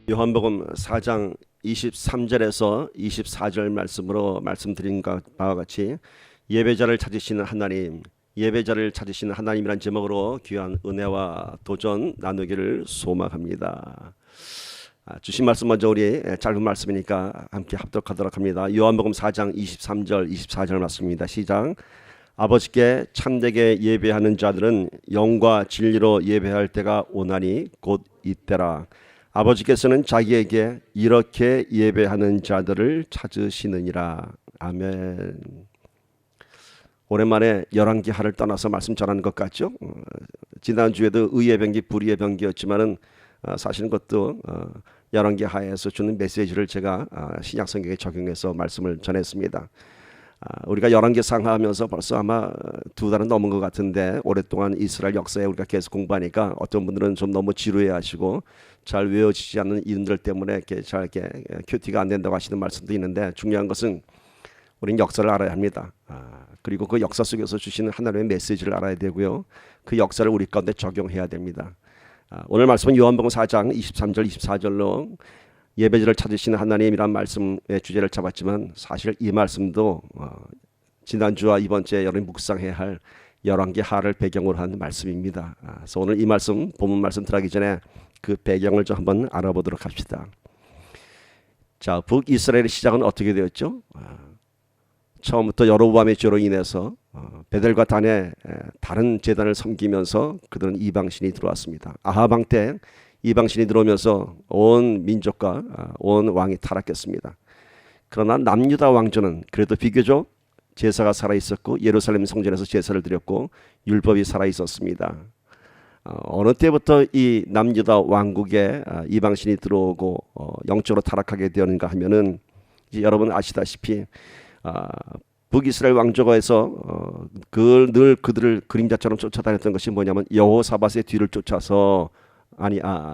요한복음 4장 23절에서 24절 말씀으로 말씀드린 바와 같이 예배자를 찾으시는 하나님, 예배자를 찾으시는 하나님이란 제목으로 귀한 은혜와 도전 나누기를 소망합니다. 주신 말씀 먼저 우리 짧은 말씀이니까 함께 합독하도록 합니다. 요한복음 4장 23절 24절 말씀입니다. 시작. 아버지께 참되게 예배하는 자들은 영과 진리로 예배할 때가 오나니 곧 이때라. 아버지께서는 자기에게 이렇게 예배하는 자들을 찾으시느니라. 아멘. 오랜만에 열왕기하를 떠나서 말씀 전하는 것 같죠? 지난주에도 의의 병기 불의의 병기였지만은 사실은 그것도 열왕기하에서 주는 메시지를 제가 신약 성경에 적용해서 말씀을 전했습니다. 우리가 열왕기 상하하면서 벌써 아마 2달은 넘은 것 같은데 오랫동안 이스라엘 역사에 우리가 계속 공부하니까 어떤 분들은 좀 너무 지루해하시고 잘 외워지지 않는 이름들 때문에 잘 큐티가 안 된다고 하시는 말씀도 있는데, 중요한 것은 우리는 역사를 알아야 합니다. 그리고 그 역사 속에서 주시는 하나님의 메시지를 알아야 되고요, 그 역사를 우리 가운데 적용해야 됩니다. 오늘 말씀은 요한복음 4장 23절 24절로 예배자를 찾으시는 하나님이란 말씀의 주제를 잡았지만, 사실 이 말씀도 지난주와 이번 주에 여러분이 묵상해야 할 열왕기하를 배경으로 한 말씀입니다. 그래서 오늘 이 말씀, 본문 말씀 들어가기 전에 그 배경을 좀 한번 알아보도록 합시다. 자, 북이스라엘의 시작은 어떻게 되었죠? 처음부터 여로보암의 죄로 인해서 베델과 단에 다른 제단을 섬기면서 그들은 이방신이 들어왔습니다. 아합 왕 때 이방신이 들어오면서 온 민족과 온 왕이 타락했습니다. 그러나 남유다 왕조는 그래도 비교적 제사가 살아있었고 예루살렘 성전에서 제사를 드렸고 율법이 살아있었습니다. 어느 때부터 이 남유다 왕국에 이방신이 들어오고 영적으로 타락하게 되었는가 하면은, 이제 여러분 아시다시피 북이스라엘 왕조가에서 늘 그들을 그림자처럼 쫓아다녔던 것이 뭐냐면, 여호사밧의 뒤를 쫓아서,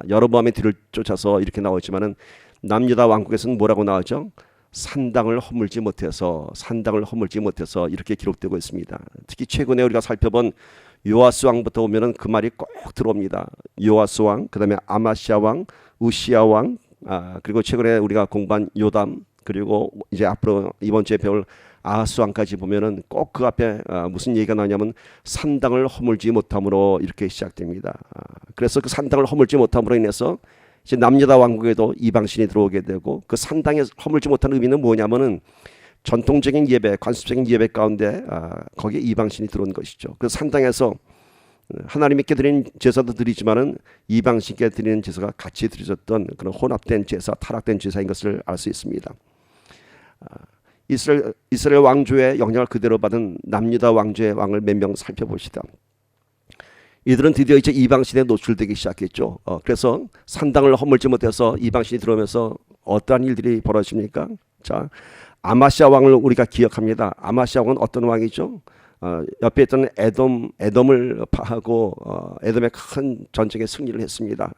여로보암의 뒤를 쫓아서 이렇게 나오지만은 남유다 왕국에서는 뭐라고 나오죠? 산당을 허물지 못해서 이렇게 기록되고 있습니다. 특히 최근에 우리가 살펴본 요아스 왕부터 보면은 그 말이 꼭 들어옵니다. 요아스 왕, 그다음에 아마시아 왕, 우시아 왕, 그리고 최근에 우리가 공부한 요담, 그리고 이제 앞으로 이번 주에 배울 아하스 왕까지 보면은 꼭 그 앞에 무슨 얘기가 나오냐면 산당을 허물지 못함으로 이렇게 시작됩니다. 그래서 그 산당을 허물지 못함으로 인해서 이제 남유다 왕국에도 이방신이 들어오게 되고, 그 산당에 허물지 못한 의미는 뭐냐면은 전통적인 예배, 관습적인 예배 가운데 거기에 이방신이 들어온 것이죠. 그래서 산당에서 하나님께 드리는 제사도 드리지만은 이방신께 드리는 제사가 같이 드려졌던 그런 혼합된 제사, 타락된 제사인 것을 알 수 있습니다. 이스라엘 왕조의 영향을 그대로 받은 남유다 왕조의 왕을 몇 명 살펴봅시다. 이들은 드디어 이제 이방신에 노출되기 시작했죠. 그래서 산당을 허물지 못해서 이방신이 들어오면서 어떠한 일들이 벌어집니까? 자, 아마시아 왕을 우리가 기억합니다. 아마시아 왕은 어떤 왕이죠? 옆에 있던 에돔을 파하고 에돔의 큰 전쟁에 승리를 했습니다.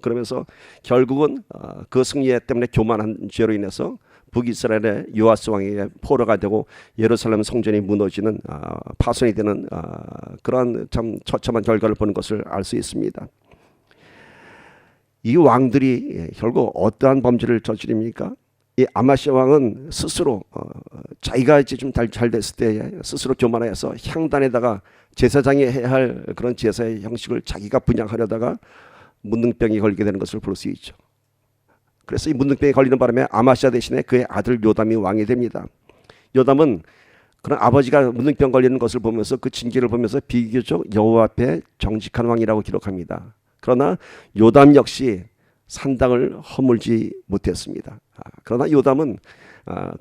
그러면서 결국은 그 승리 때문에 교만한 죄로 인해서 북이스라엘의 요아스 왕에게 포로가 되고 예루살렘 성전이 무너지는, 파손이 되는 그러한 참 처참한 결과를 보는 것을 알 수 있습니다. 이 왕들이 결국 어떠한 범죄를 저지릅니까? 이 아마시아 왕은 스스로 자기가 이제 좀 잘 됐을 때 스스로 교만해서 향단에다가 제사장이 해야 할 그런 제사의 형식을 자기가 분양하려다가 문둥병이 걸리게 되는 것을 볼 수 있죠. 그래서 이 문둥병이 걸리는 바람에 아마시아 대신에 그의 아들 요담이 왕이 됩니다. 요담은 그런 아버지가 문둥병 걸리는 것을 보면서, 그 징계를 보면서 비교적 여호와 앞에 정직한 왕이라고 기록합니다. 그러나 요담 역시 산당을 허물지 못했습니다. 그러나 요담은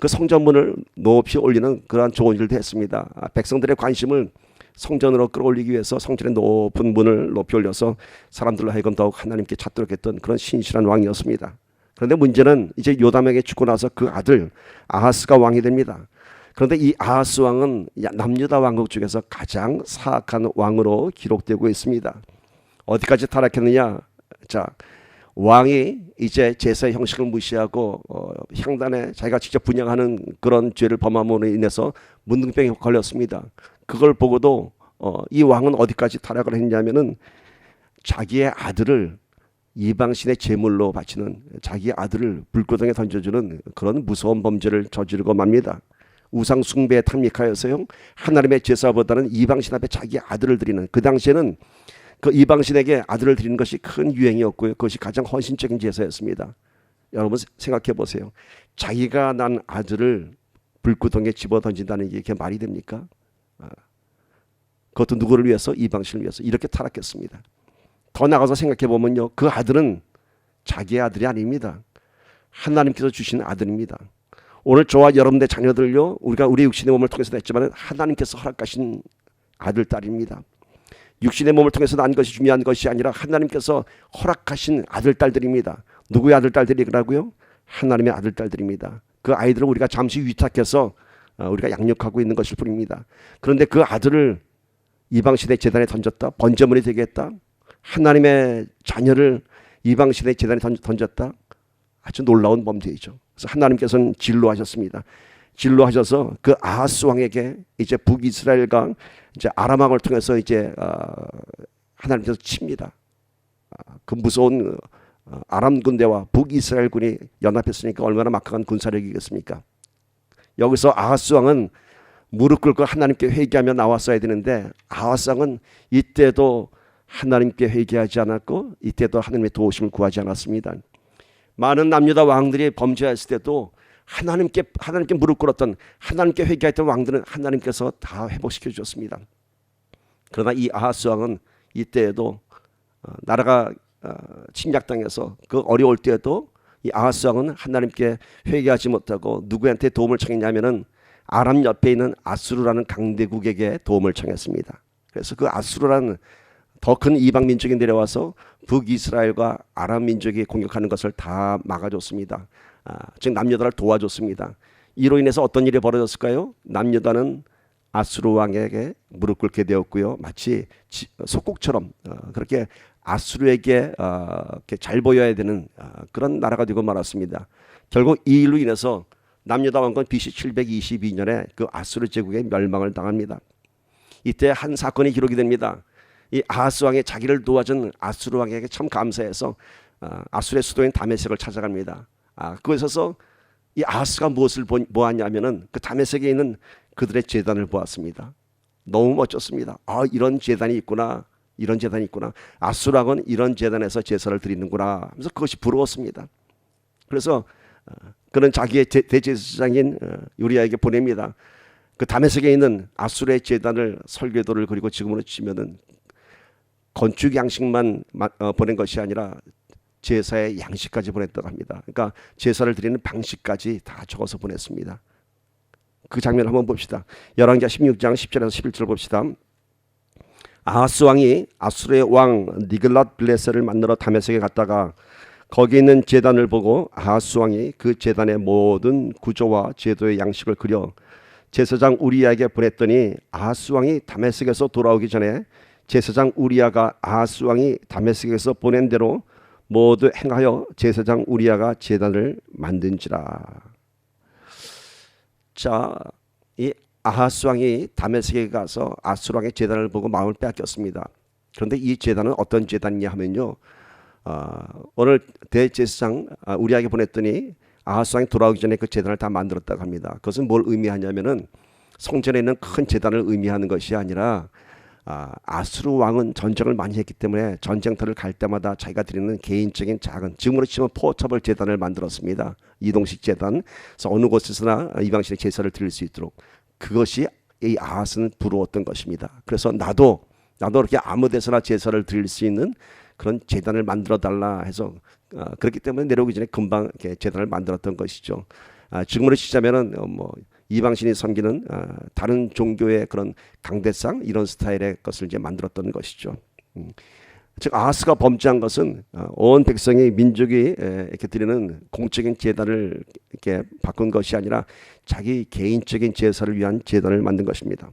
그 성전문을 높이 올리는 그러한 좋은 일도 했습니다. 백성들의 관심을 성전으로 끌어올리기 위해서 성전의 높은 문을 높이 올려서 사람들로 하여금 더욱 하나님께 찾도록 했던 그런 신실한 왕이었습니다. 그런데 문제는 이제 요담에게 죽고 나서 그 아들 아하스가 왕이 됩니다. 그런데 이 아하스 왕은 남유다 왕국 중에서 가장 사악한 왕으로 기록되고 있습니다. 어디까지 타락했느냐? 자, 왕이 이제 제사의 형식을 무시하고 향단에 자기가 직접 분양하는 그런 죄를 범함으로 인해서 문둥병에 걸렸습니다. 그걸 보고도 이 왕은 어디까지 타락을 했냐면은 자기의 아들을 이방신의 제물로 바치는 자기 아들을 불구덩이에 던져주는 그런 무서운 범죄를 저지르고 맙니다. 우상 숭배에 탐닉하여서요, 하나님의 제사보다는 이방신 앞에 자기 아들을 드리는, 그 당시에는 그 이방신에게 아들을 드리는 것이 큰 유행이었고요, 그것이 가장 헌신적인 제사였습니다. 여러분 생각해 보세요. 자기가 난 아들을 불구덩이에 집어 던진다는 게 이게 말이 됩니까? 그것도 누구를 위해서? 이방신을 위해서. 이렇게 타락했습니다. 더 나가서 생각해 보면요, 그 아들은 자기의 아들이 아닙니다. 하나님께서 주신 아들입니다. 오늘 저와 여러분의 자녀들요, 우리가 우리 육신의 몸을 통해서 냈지만 하나님께서 허락하신 아들, 딸입니다. 육신의 몸을 통해서 난 것이 중요한 것이 아니라 하나님께서 허락하신 아들, 딸들입니다. 누구의 아들, 딸들이라고요? 하나님의 아들, 딸들입니다. 그 아이들을 우리가 잠시 위탁해서 우리가 양육하고 있는 것일 뿐입니다. 그런데 그 아들을 이방신의 제단에 던졌다, 번제물이 되게 했다, 하나님의 자녀를 이방신의 제단에 던졌다, 아주 놀라운 범죄이죠. 그래서 하나님께서는 진로하셨습니다. 진로하셔서 그 아하스 왕에게 이제 북이스라엘과 이제 아람 왕을 통해서 이제 하나님께서 칩니다. 그 무서운 아람 군대와 북이스라엘 군이 연합했으니까 얼마나 막강한 군사력이겠습니까? 여기서 아하스 왕은 무릎 꿇고 하나님께 회개하며 나왔어야 되는데, 아하스 왕은 이때도 하나님께 회개하지 않았고 이때도 하나님의 도우심을 구하지 않았습니다. 많은 남유다 왕들이 범죄했을 때도 하나님께 무릎 꿇었던, 하나님께 회개했던 왕들은 하나님께서 다 회복시켜 주셨습니다. 그러나 이 아하스 왕은 이때에도 나라가 침략당해서 그 어려울 때에도 이 아하스 왕은 하나님께 회개하지 못하고 누구한테 도움을 청했냐면은 아람 옆에 있는 아수르라는 강대국에게 도움을 청했습니다. 그래서 그 아수르라는 더 큰 이방 민족이 내려와서 북이스라엘과 아람 민족이 공격하는 것을 다 막아줬습니다. 즉 남유다를 도와줬습니다. 이로 인해서 어떤 일이 벌어졌을까요? 남유다는 아수르 왕에게 무릎 꿇게 되었고요, 마치 속국처럼 그렇게 아수르에게 잘 보여야 되는 그런 나라가 되고 말았습니다. 결국 이 일로 인해서 남유다 왕건 BC 722년에 그 아수르 제국의 멸망을 당합니다. 이때 한 사건이 기록이 됩니다. 이 아하스 왕이 자기를 도와준 아수르 왕에게 참 감사해서 아수르의 수도인 다메섹을 찾아갑니다. 그곳에서 이 아하스가 무엇을 보았냐면은 그 다메섹에 있는 그들의 제단을 보았습니다. 너무 멋졌습니다. 이런 제단이 있구나, 이런 제단이 있구나. 아수르 왕은 이런 제단에서 제사를 드리는구나 하면서 그것이 부러웠습니다. 그래서 그는 자기의 대제사장인 요리야에게 보냅니다. 그 다메섹에 있는 아수르의 제단을 설계도를 그리고 지금으로 치면은 건축 양식만 보낸 것이 아니라 제사의 양식까지 보냈다고 합니다. 그러니까 제사를 드리는 방식까지 다 적어서 보냈습니다. 그 장면 한번 봅시다. 열왕기하 16장 10절에서 11절 봅시다. 아하스 왕이 아수르의 왕 니글랏 빌레셋을 만나러 다메섹에 갔다가 거기 있는 제단을 보고 아하스 왕이 그 제단의 모든 구조와 제도의 양식을 그려 제사장 우리야에게 보냈더니 아하스 왕이 다메섹에서 돌아오기 전에 제사장 우리야가 아하스 왕이 다메섹에서 보낸 대로 모두 행하여 제사장 우리야가 제단을 만든지라. 자, 이 아하스 왕이 다메섹에 가서 아수르 왕의 제단을 보고 마음을 빼앗겼습니다. 그런데 이 제단은 어떤 제단이냐 하면요, 오늘 대제사장 우리야에게 보냈더니 아하스 왕이 돌아오기 전에 그 제단을 다 만들었다고 합니다. 그것은 뭘 의미하냐면은 성전에 있는 큰 제단을 의미하는 것이 아니라 아수르 왕은 전쟁을 많이 했기 때문에 전쟁터를 갈 때마다 자기가 드리는 개인적인 작은, 지금으로 치면 포처벌 제단을 만들었습니다. 이동식 제단. 그래서 어느 곳에서나 이방신의 제사를 드릴 수 있도록, 그것이 이 아하스는 부러웠던 것입니다. 그래서 나도 이렇게 아무 데서나 제사를 드릴 수 있는 그런 제단을 만들어 달라 해서 그렇기 때문에 내려오기 전에 금방 이렇게 제단을 만들었던 것이죠. 지금으로 치자면은 이방신이 섬기는 다른 종교의 그런 강대상, 이런 스타일의 것을 이제 만들었던 것이죠. 즉 아하스가 범죄한 것은 온 백성이, 민족이 이렇게 드리는 공적인 제단을 이렇게 바꾼 것이 아니라 자기 개인적인 제사를 위한 제단을 만든 것입니다.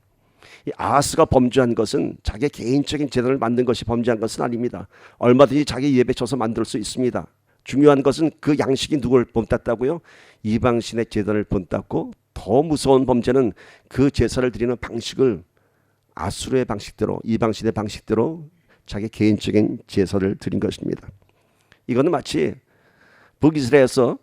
이 아하스가 범죄한 것은 자기 개인적인 제단을 만든 것이 범죄한 것은 아닙니다. 얼마든지 자기 예배 쳐서 만들 수 있습니다. 중요한 것은 그 양식이 누굴 본땄다고요? 이방신의 제단을 본땄고, 더 무서운 범죄는 그 제사를 드리는 방식을 아수르의 방식대로, 이방신의 방식대로 자기 개인적인 제사를 드린 것입니다. 이거는 마치 북이스라엘에서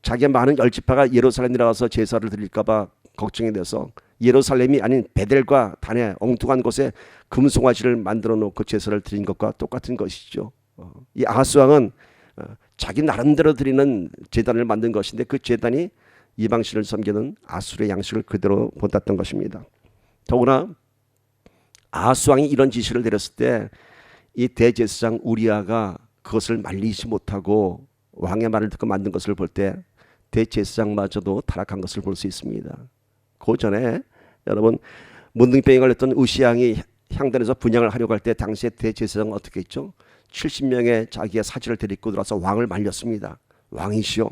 자기의 많은 열지파가 예루살렘 내려가서 제사를 드릴까 봐 걱정이 돼서 예루살렘이 아닌 베델과 단에 엉뚱한 곳에 금송아지를 만들어 놓고 제사를 드린 것과 똑같은 것이죠. 이 아하스 왕은 자기 나름대로 드리는 제단을 만든 것인데 그 제단이 이방신을 섬기는 아수르의 양식을 그대로 본땄던 것입니다. 더구나 아하스 왕이 이런 지시를 내렸을 때 이 대제사장 우리아가 그것을 말리지 못하고 왕의 말을 듣고 만든 것을 볼 때 대제사장마저도 타락한 것을 볼 수 있습니다. 그 전에 여러분 문둥병에 걸렸던 우시양이 향단에서 분향을 하려고 할 때 당시에 대제사장은 어떻게 했죠? 70명의 자기의 사지를 데리고 들어와서 왕을 말렸습니다. 왕이시오.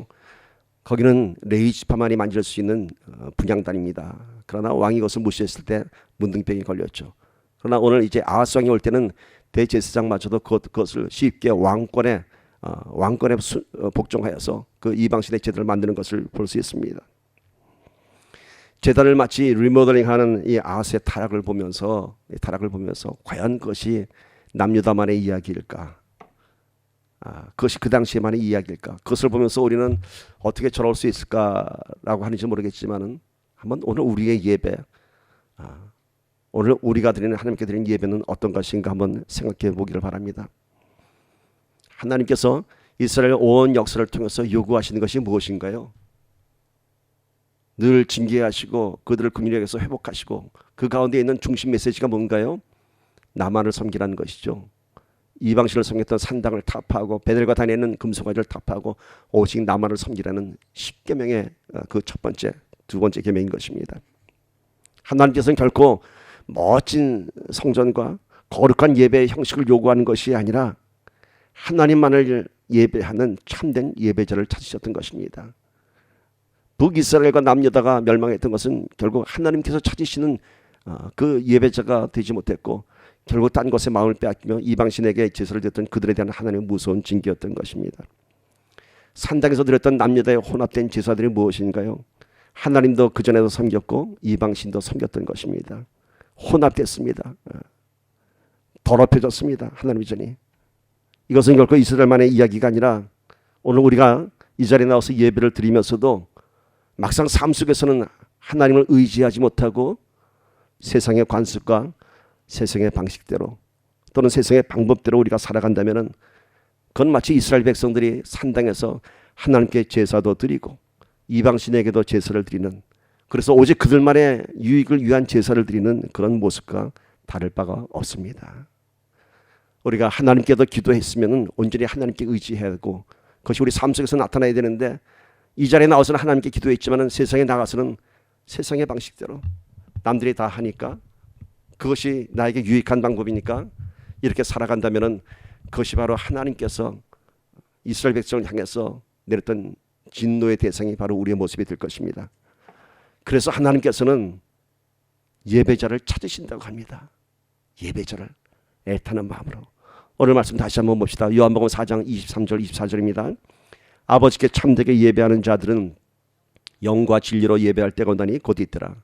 거기는 레위 지파만이 만질 수 있는 분향단입니다. 그러나 왕이 이것을 무시했을 때 문둥병이 걸렸죠. 그러나 오늘 이제 아하스 왕이 올 때는 대제사장마저도 그것을 쉽게 왕권에 복종하여서 그 이방신의 제단을 만드는 것을 볼 수 있습니다. 제단을 마치 리모델링하는 이 아하스의 타락을 보면서 과연 그것이 남유다만의 이야기일까? 그것이 그 당시에만의 이야기일까? 그것을 보면서 우리는 어떻게 저럴 수 있을까라고 하는지 모르겠지만은 한번 오늘 우리의 예배, 오늘 우리가 드리는 하나님께 드리는 예배는 어떤 것인가 한번 생각해 보기를 바랍니다. 하나님께서 이스라엘 온 역사를 통해서 요구하시는 것이 무엇인가요? 늘 징계하시고 그들을 긍휼히 여겨서 회복하시고 그 가운데 있는 중심 메시지가 뭔가요? 나만을 섬기라는 것이죠. 이방신을 섬겼던 산당을 타파하고 베델과 단에 있는 금송아지를 타파하고 오직 나만을 섬기라는 10계명의 그 첫 번째, 두 번째 계명인 것입니다. 하나님께서는 결코 멋진 성전과 거룩한 예배의 형식을 요구하는 것이 아니라 하나님만을 예배하는 참된 예배자를 찾으셨던 것입니다. 북이스라엘과 남유다가 멸망했던 것은 결국 하나님께서 찾으시는 그 예배자가 되지 못했고 결국 딴 것에 마음을 빼앗기며 이방신에게 제사를 드렸던 그들에 대한 하나님의 무서운 징계였던 것입니다. 산당에서 드렸던 남유다의 혼합된 제사들이 무엇인가요? 하나님도 그전에도 섬겼고 이방신도 섬겼던 것입니다. 혼합됐습니다. 더럽혀졌습니다. 하나님의 전이. 이것은 결코 이스라엘만의 이야기가 아니라 오늘 우리가 이 자리에 나와서 예배를 드리면서도 막상 삶 속에서는 하나님을 의지하지 못하고 세상의 관습과 세상의 방식대로 또는 세상의 방법대로 우리가 살아간다면 그건 마치 이스라엘 백성들이 산당에서 하나님께 제사도 드리고 이방신에게도 제사를 드리는, 그래서 오직 그들만의 유익을 위한 제사를 드리는 그런 모습과 다를 바가 없습니다. 우리가 하나님께도 기도했으면 온전히 하나님께 의지해야 하고 그것이 우리 삶 속에서 나타나야 되는데 이 자리에 나와서는 하나님께 기도했지만 세상에 나가서는 세상의 방식대로 남들이 다 하니까 그것이 나에게 유익한 방법이니까 이렇게 살아간다면 그것이 바로 하나님께서 이스라엘 백성을 향해서 내렸던 진노의 대상이 바로 우리의 모습이 될 것입니다. 그래서 하나님께서는 예배자를 찾으신다고 합니다. 예배자를 애타는 마음으로. 오늘 말씀 다시 한번 봅시다. 요한복음 4장 23절 24절입니다. 아버지께 참되게 예배하는 자들은 영과 진리로 예배할 때가 온다니 곧 있더라.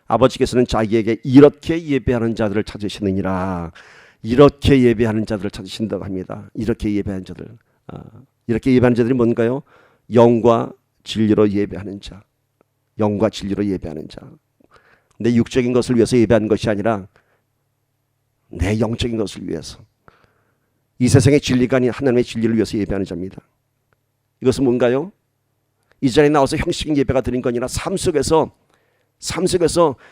아버지께서는 자기에게 이렇게 예배하는 자들을 찾으시느니라. 이렇게 예배하는 자들을 찾으신다고 합니다. 이렇게 예배하는 자들. 이렇게 예배하는 자들이 뭔가요? 영과 진리로 예배하는 자. 영과 진리로 예배하는 자. 내 육적인 것을 위해서 예배하는 것이 아니라 내 영적인 것을 위해서, 이 세상의 진리가 아닌 하나님의 진리를 위해서 예배하는 자입니다. 이것은 뭔가요? 이 자리에 나와서 형식적인 예배가 드린 거 아니라 삶 속에서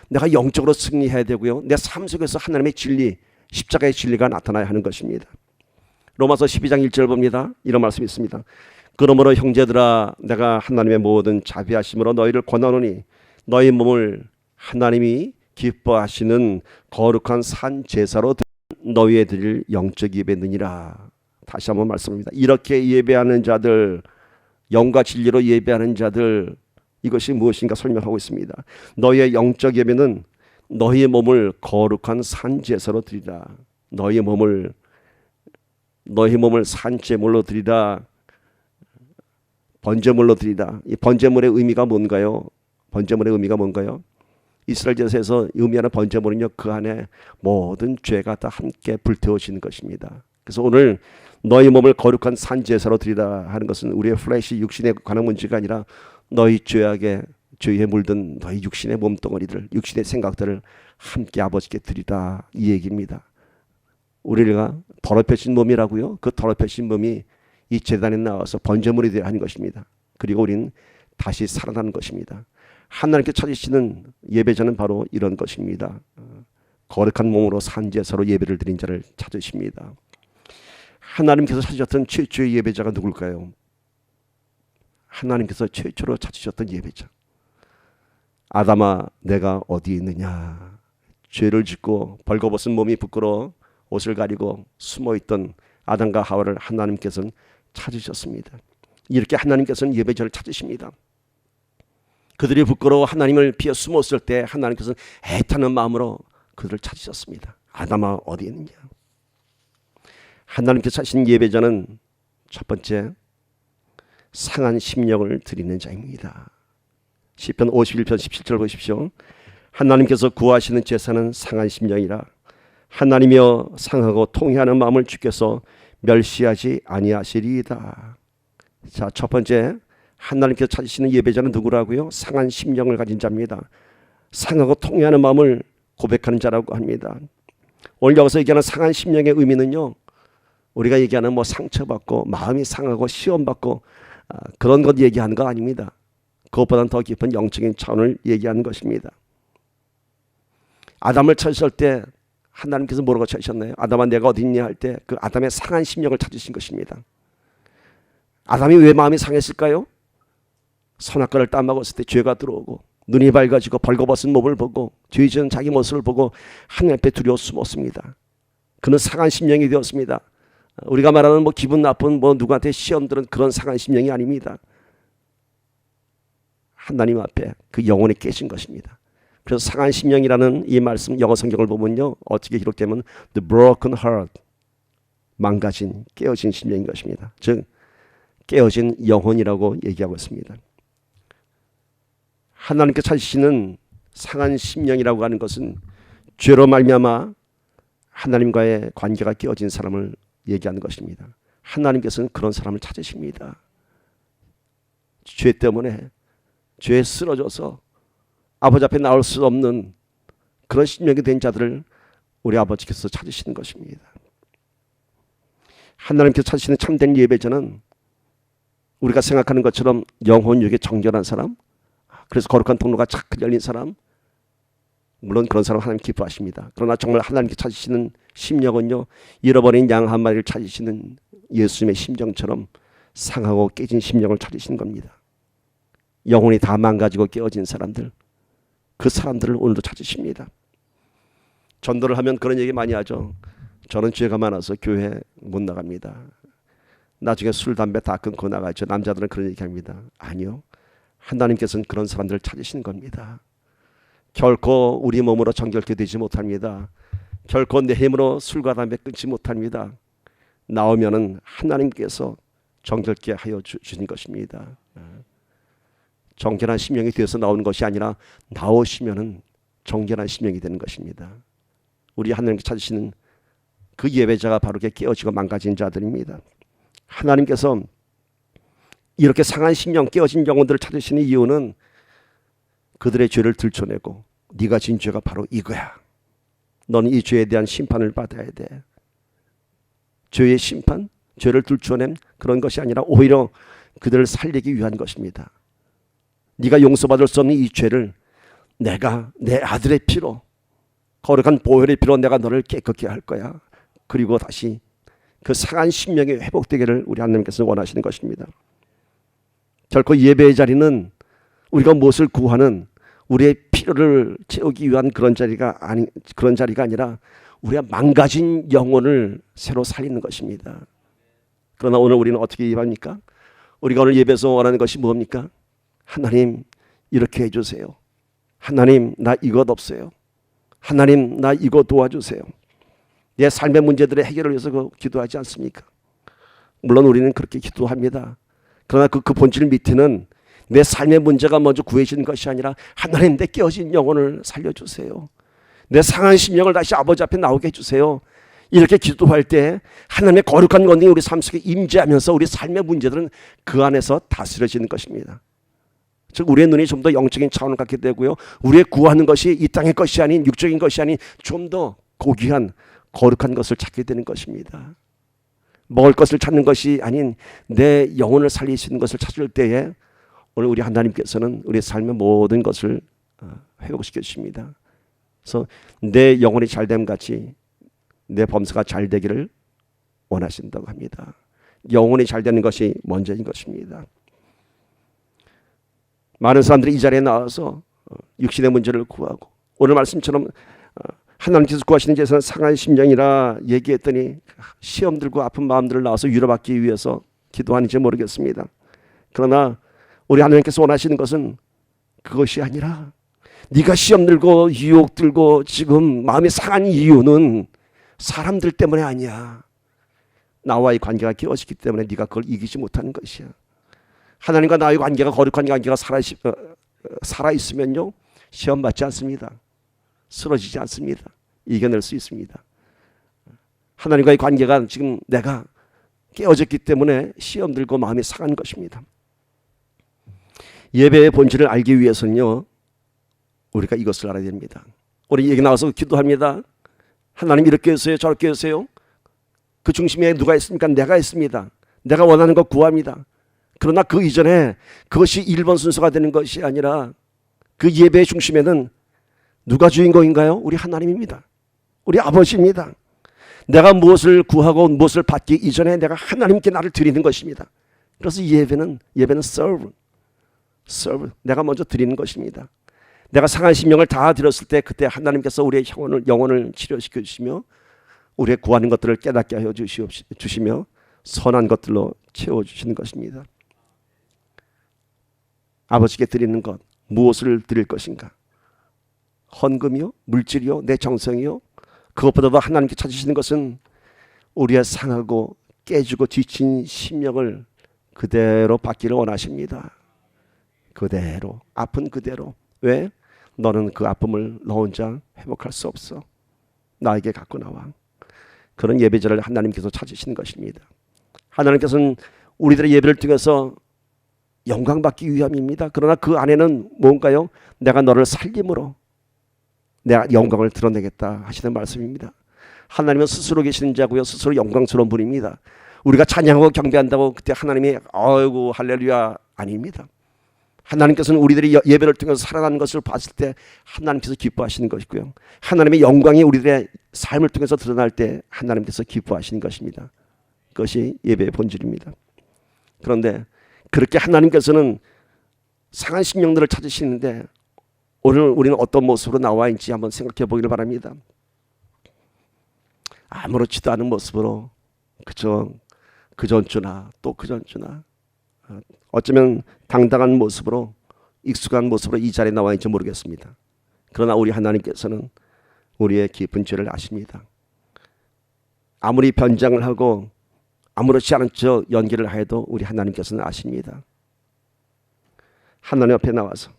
내가 영적으로 승리해야 되고요. 내 삶 속에서 하나님의 진리, 십자가의 진리가 나타나야 하는 것입니다. 로마서 12장 1절 봅니다. 이런 말씀이 있습니다. 그러므로 형제들아, 내가 하나님의 모든 자비하심으로 너희를 권하노니 너희 몸을 하나님이 기뻐하시는 거룩한 산 제사로 너희에 드릴 영적 예배느니라. 다시 한번 말씀합니다. 이렇게 예배하는 자들, 영과 진리로 예배하는 자들, 이것이 무엇인가 설명하고 있습니다. 너희의 영적 예배는 너희의 몸을 거룩한 산 제사로 드리라. 너희 몸을 산 제물로 드리라. 번제물로 드리라. 이 번제물의 의미가 뭔가요? 번제물의 의미가 뭔가요? 이스라엘 제사에서 의미하는 번제물은요, 그 안에 모든 죄가 다 함께 불태워지는 것입니다. 그래서 오늘 너희 몸을 거룩한 산 제사로 드리라 하는 것은 우리의 플래시 육신에 관한 문제가 아니라 너희 죄에 물든 너희 육신의 몸뚱어리들, 육신의 생각들을 함께 아버지께 드리라, 이 얘기입니다. 우리가 더럽혀진 몸이라고요. 그 더럽혀진 몸이 이 제단에 나와서 번제물이 되어야 하는 것입니다. 그리고 우리는 다시 살아나는 것입니다. 하나님께 찾으시는 예배자는 바로 이런 것입니다. 거룩한 몸으로 산제사로 예배를 드린 자를 찾으십니다. 하나님께서 찾으셨던 최초의 예배자가 누굴까요? 하나님께서 최초로 찾으셨던 예배자. 아담아, 내가 어디 있느냐? 죄를 짓고 벌거벗은 몸이 부끄러워 옷을 가리고 숨어있던 아담과 하와를 하나님께서는 찾으셨습니다. 이렇게 하나님께서는 예배자를 찾으십니다. 그들이 부끄러워 하나님을 피해 숨었을 때 하나님께서는 애타는 마음으로 그들을 찾으셨습니다. 아담아, 어디 있느냐? 하나님께서 찾으신 예배자는 첫 번째, 상한 심령을 드리는 자입니다. 시편 51편 17절 보십시오. 하나님께서 구하시는 제사는 상한 심령이라. 하나님이여, 상하고 통회하는 마음을 주께서 멸시하지 아니하시리이다. 자, 첫 번째, 하나님께서 찾으시는 예배자는 누구라고요? 상한 심령을 가진 자입니다. 상하고 통회하는 마음을 고백하는 자라고 합니다. 오늘 여기서 얘기하는 상한 심령의 의미는요, 우리가 얘기하는 뭐 상처받고 마음이 상하고 시험받고 그런 것 얘기하는 거 아닙니다. 그것보다는 더 깊은 영적인 차원을 얘기하는 것입니다. 아담을 찾으실 때 하나님께서 뭐라고 찾으셨나요? 아담아, 내가 어디 있냐 할 때 그 아담의 상한 심령을 찾으신 것입니다. 아담이 왜 마음이 상했을까요? 선악과를 따먹었을 때 죄가 들어오고 눈이 밝아지고 벌거벗은 몸을 보고 죄 지은 자기 모습을 보고 하나님 앞에 두려워 숨었습니다. 그는 상한 심령이 되었습니다. 우리가 말하는 뭐 기분 나쁜 뭐 누구한테 시험 들은 그런 상한 심령이 아닙니다. 하나님 앞에 그 영혼이 깨진 것입니다. 그래서 상한 심령이라는 이 말씀 영어 성경을 보면요, 어떻게 기록되면 the broken heart, 망가진 깨어진 심령인 것입니다. 즉 깨어진 영혼이라고 얘기하고 있습니다. 하나님께 찾으시는 상한 심령이라고 하는 것은 죄로 말미암아 하나님과의 관계가 깨어진 사람을 얘기하는 것입니다. 하나님께서는 그런 사람을 찾으십니다. 죄 때문에 죄에 쓰러져서 아버지 앞에 나올 수 없는 그런 심령이 된 자들을 우리 아버지께서 찾으시는 것입니다. 하나님께서 찾으시는 참된 예배자는 우리가 생각하는 것처럼 영혼육에 정결한 사람, 그래서 거룩한 통로가 착 열린 사람, 물론 그런 사람 하나님 기뻐하십니다. 그러나 정말 하나님께 찾으시는 심령은요, 잃어버린 양 한 마리를 찾으시는 예수님의 심정처럼 상하고 깨진 심령을 찾으시는 겁니다. 영혼이 다 망가지고 깨어진 사람들, 그 사람들을 오늘도 찾으십니다. 전도를 하면 그런 얘기 많이 하죠. 저는 죄가 많아서 교회 못 나갑니다. 나중에 술, 담배 다 끊고 나가죠. 남자들은 그런 얘기합니다. 아니요. 하나님께서는 그런 사람들을 찾으시는 겁니다. 결코 우리 몸으로 정결케 되지 못합니다. 결코 내 힘으로 술과 담배 끊지 못합니다. 나오면은 하나님께서 정결케 하여 주신 것입니다. 정결한 심령이 되어서 나오는 것이 아니라 나오시면은 정결한 심령이 되는 것입니다. 우리 하나님께 찾으시는 그 예배자가 바로 깨어지고 망가진 자들입니다. 하나님께서 이렇게 상한 심령, 깨어진 영혼들을 찾으시는 이유는 그들의 죄를 들춰내고 네가 진 죄가 바로 이거야. 너는 이 죄에 대한 심판을 받아야 돼. 죄의 심판, 죄를 들춰낸 그런 것이 아니라 오히려 그들을 살리기 위한 것입니다. 네가 용서받을 수 없는 이 죄를 내가 내 아들의 피로, 거룩한 보혈의 피로 내가 너를 깨끗게 할 거야. 그리고 다시 그 상한 심령이 회복되기를 우리 하나님께서 원하시는 것입니다. 결코 예배의 자리는 우리가 무엇을 구하는 우리의 필요를 채우기 위한 그런 자리가 아니라 우리가 망가진 영혼을 새로 살리는 것입니다. 그러나 오늘 우리는 어떻게 예배합니까? 우리가 오늘 예배에서 원하는 것이 뭡니까? 하나님 이렇게 해주세요. 하나님 나 이것 없어요. 하나님 나 이거 도와주세요. 내 삶의 문제들의 해결을 위해서 기도하지 않습니까? 물론 우리는 그렇게 기도합니다. 그러나 그 본질 밑에는 내 삶의 문제가 먼저 구해지는 것이 아니라 하나님 내 깨어진 영혼을 살려주세요. 내 상한 심령을 다시 아버지 앞에 나오게 해주세요. 이렇게 기도할 때 하나님의 거룩한 권능이 우리 삶 속에 임재하면서 우리 삶의 문제들은 그 안에서 다스려지는 것입니다. 즉 우리의 눈이 좀 더 영적인 차원을 갖게 되고요, 우리의 구하는 것이 이 땅의 것이 아닌 육적인 것이 아닌 좀 더 고귀한 거룩한 것을 찾게 되는 것입니다. 먹을 것을 찾는 것이 아닌 내 영혼을 살릴 수 있는 것을 찾을 때에 오늘 우리 하나님께서는 우리의 삶의 모든 것을 회복시켜 주십니다. 그래서 내 영혼이 잘됨 같이 내 범사가 잘 되기를 원하신다고 합니다. 영혼이 잘 되는 것이 먼저인 것입니다. 많은 사람들이 이 자리에 나와서 육신의 문제를 구하고, 오늘 말씀처럼 하나님께서 구하시는 제사는 상한 심령이라 얘기했더니 시험 들고 아픈 마음들을 나와서 위로받기 위해서 기도하는지 모르겠습니다. 그러나 우리 하나님께서 원하시는 것은 그것이 아니라, 네가 시험 들고 유혹 들고 지금 마음이 상한 이유는 사람들 때문에 아니야. 나와의 관계가 깨어지기 때문에 네가 그걸 이기지 못하는 것이야. 하나님과 나의 관계가, 거룩한 관계가 살아있으면요, 시험 받지 않습니다. 쓰러지지 않습니다. 이겨낼 수 있습니다. 하나님과의 관계가 지금 내가 깨어졌기 때문에 시험 들고 마음이 상한 것입니다. 예배의 본질을 알기 위해서는요, 우리가 이것을 알아야 됩니다. 우리 여기 나와서 기도합니다. 하나님 이렇게 해주세요, 저렇게 해주세요. 그 중심에 누가 있습니까? 내가 있습니다. 내가 원하는 것 구합니다. 그러나 그 이전에 그것이 1번 순서가 되는 것이 아니라 그 예배의 중심에는 누가 주인공인가요? 우리 하나님입니다. 우리 아버지입니다. 내가 무엇을 구하고 무엇을 받기 이전에 내가 하나님께 나를 드리는 것입니다. 그래서 예배는 serve. 내가 먼저 드리는 것입니다. 내가 상한 심령을 다 드렸을 때 그때 하나님께서 우리의 영혼을 치료시켜 주시며 우리의 구하는 것들을 깨닫게 하여 주시며 선한 것들로 채워주시는 것입니다. 아버지께 드리는 것, 무엇을 드릴 것인가? 헌금이요? 물질이요? 내 정성이요? 그것보다도 하나님께 찾으시는 것은 우리의 상하고 깨지고 지친 심령을 그대로 받기를 원하십니다. 그대로, 아픈 그대로. 왜? 너는 그 아픔을 너 혼자 회복할 수 없어. 나에게 갖고 나와. 그런 예배자를 하나님께서 찾으시는 것입니다. 하나님께서는 우리들의 예배를 통해서 영광받기 위함입니다. 그러나 그 안에는 뭔가요? 내가 너를 살림으로 내가 영광을 드러내겠다 하시는 말씀입니다. 하나님은 스스로 계시는 자고요, 스스로 영광스러운 분입니다. 우리가 찬양하고 경배한다고 그때 하나님이 아이고 할렐루야 아닙니다. 하나님께서는 우리들이 예배를 통해서 살아가는 것을 봤을 때 하나님께서 기뻐하시는 것이고요, 하나님의 영광이 우리들의 삶을 통해서 드러날 때 하나님께서 기뻐하시는 것입니다. 그것이 예배의 본질입니다. 그런데 그렇게 하나님께서는 상한 심령들을 찾으시는데 오늘 우리는 어떤 모습으로 나와 있는지 한번 생각해 보기를 바랍니다. 아무렇지도 않은 모습으로 그저 그 전주나 또 그 전주나 어쩌면 당당한 모습으로 익숙한 모습으로 이 자리에 나와 있는지 모르겠습니다. 그러나 우리 하나님께서는 우리의 깊은 죄를 아십니다. 아무리 변장을 하고 아무렇지 않은 척 연기를 해도 우리 하나님께서는 아십니다. 하나님 앞에 나와서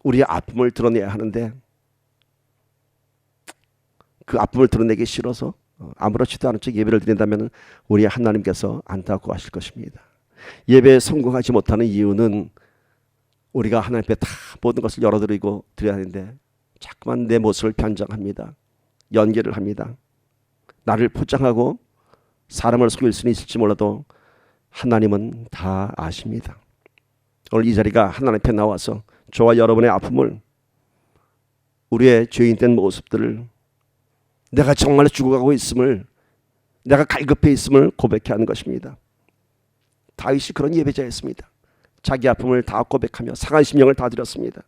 우리의 아픔을 드러내야 하는데 그 아픔을 드러내기 싫어서 아무렇지도 않은 척 예배를 드린다면 우리 하나님께서 안타고 하실 것입니다. 예배에 성공하지 못하는 이유는 우리가 하나님 앞에 다 모든 것을 열어드리고 드려야 하는데 자꾸만 내 모습을 변장합니다. 연기를 합니다. 나를 포장하고 사람을 속일 수는 있을지 몰라도 하나님은 다 아십니다. 오늘 이 자리가 하나님 앞에 나와서 저와 여러분의 아픔을, 우리의 죄인된 모습들을, 내가 정말 죽어가고 있음을, 내가 갈급해 있음을 고백해 하는 것입니다. 다윗이 그런 예배자였습니다. 자기 아픔을 다 고백하며 상한 심령을 다 드렸습니다.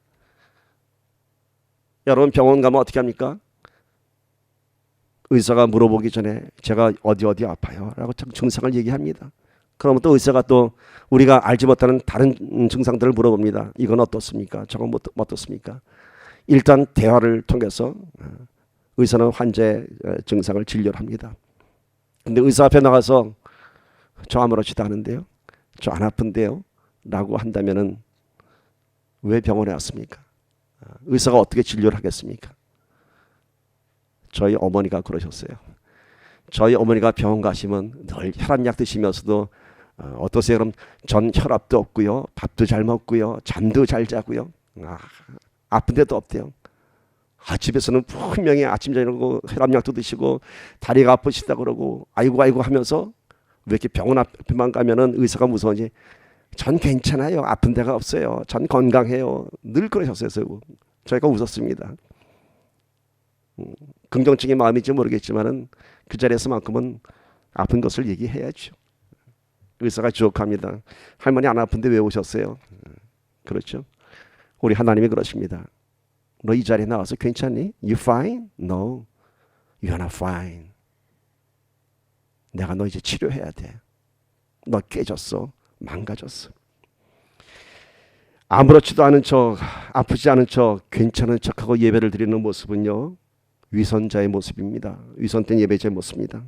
여러분 병원 가면 어떻게 합니까? 의사가 물어보기 전에 제가 어디 아파요 라고 증상을 얘기합니다. 그러면 또 의사가 또 우리가 알지 못하는 다른 증상들을 물어봅니다. 이건 어떻습니까? 저건 어떻습니까? 일단 대화를 통해서 의사는 환자의 증상을 진료를 합니다. 근데 의사 앞에 나가서 저 아무렇지도 않은데요, 저 안 아픈데요 라고 한다면은 왜 병원에 왔습니까? 의사가 어떻게 진료를 하겠습니까? 저희 어머니가 그러셨어요. 저희 어머니가 병원 가시면 늘 혈압약 드시면서도 어떠세요? 그럼 전 혈압도 없고요, 밥도 잘 먹고요, 잠도 잘 자고요. 아픈 데도 없대요. 집에서는 분명히 아침 저녁으로 혈압약도 드시고 다리가 아프시다 그러고 아이고 아이고 하면서 왜 이렇게 병원 앞에만 가면은 의사가 무서운지 전 괜찮아요. 아픈 데가 없어요. 전 건강해요. 늘 그러셨어요. 저희가 웃었습니다. 긍정적인 마음인지 모르겠지만은 그 자리에서만큼은 아픈 것을 얘기해야죠. 의사가 주옥합니다. 할머니 안 아픈데 왜 오셨어요? 그렇죠. 우리 하나님이 그러십니다. 너 이 자리에 나와서 괜찮니? You fine? No, you're not fine. 내가 너 이제 치료해야 돼. 너 깨졌어. 망가졌어. 아무렇지도 않은 척, 아프지 않은 척, 괜찮은 척하고 예배를 드리는 모습은요, 위선자의 모습입니다. 위선된 예배자의 모습입니다.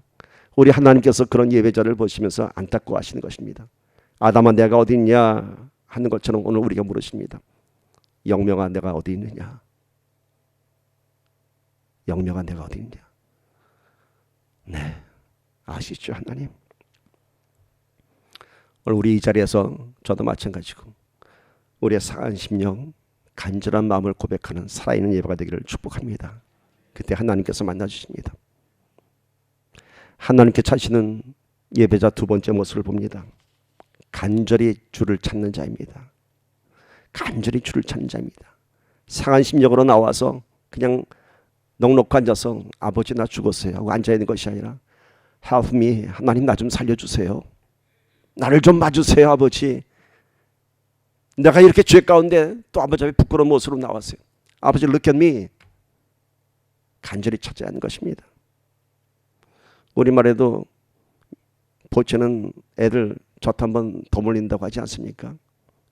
우리 하나님께서 그런 예배자를 보시면서 안타까워하시는 것입니다. 아담아 내가 어디 있냐 하는 것처럼 오늘 우리가 물으십니다. 영명아 내가 어디 있느냐? 영명아 내가 어디 있냐? 네, 아시죠 하나님? 오늘 우리 이 자리에서 저도 마찬가지고 우리의 상한 심령, 간절한 마음을 고백하는 살아있는 예배가 되기를 축복합니다. 그때 하나님께서 만나주십니다. 하나님께 찾으시는 예배자 두 번째 모습을 봅니다. 간절히 주를 찾는 자입니다. 간절히 주를 찾는 자입니다. 상한 심령으로 나와서 그냥 넉넉히 앉아서 아버지 나 죽었어요 하고 앉아있는 것이 아니라 Help me, 하나님 나 좀 살려주세요. 나를 좀 봐주세요 아버지. 내가 이렇게 죄 가운데 또 아버지 앞에 부끄러운 모습으로 나왔어요. 아버지 look at me. 간절히 찾아야 하는 것입니다. 우리말에도 보채는 애들 젖 한번 더 물린다고 하지 않습니까?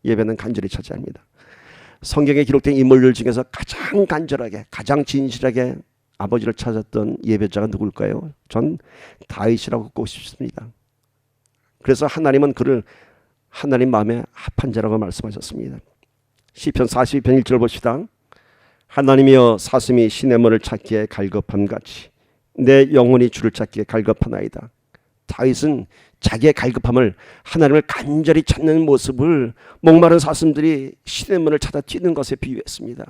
예배는 간절히 찾아야 합니다. 성경에 기록된 인물들 중에서 가장 간절하게 가장 진실하게 아버지를 찾았던 예배자가 누굴까요? 전 다윗이라고 꼽고 싶습니다. 그래서 하나님은 그를 하나님 마음에 합한 자라고 말씀하셨습니다. 시편 42편 1절 봅시다. 하나님이여 사슴이 시냇물을 찾기에 갈급함같이 내 영혼이 주를 찾기에 갈급하나이다. 다윗은 자기의 갈급함을 하나님을 간절히 찾는 모습을 목마른 사슴들이 시냇물을 찾아 뛰는 것에 비유했습니다.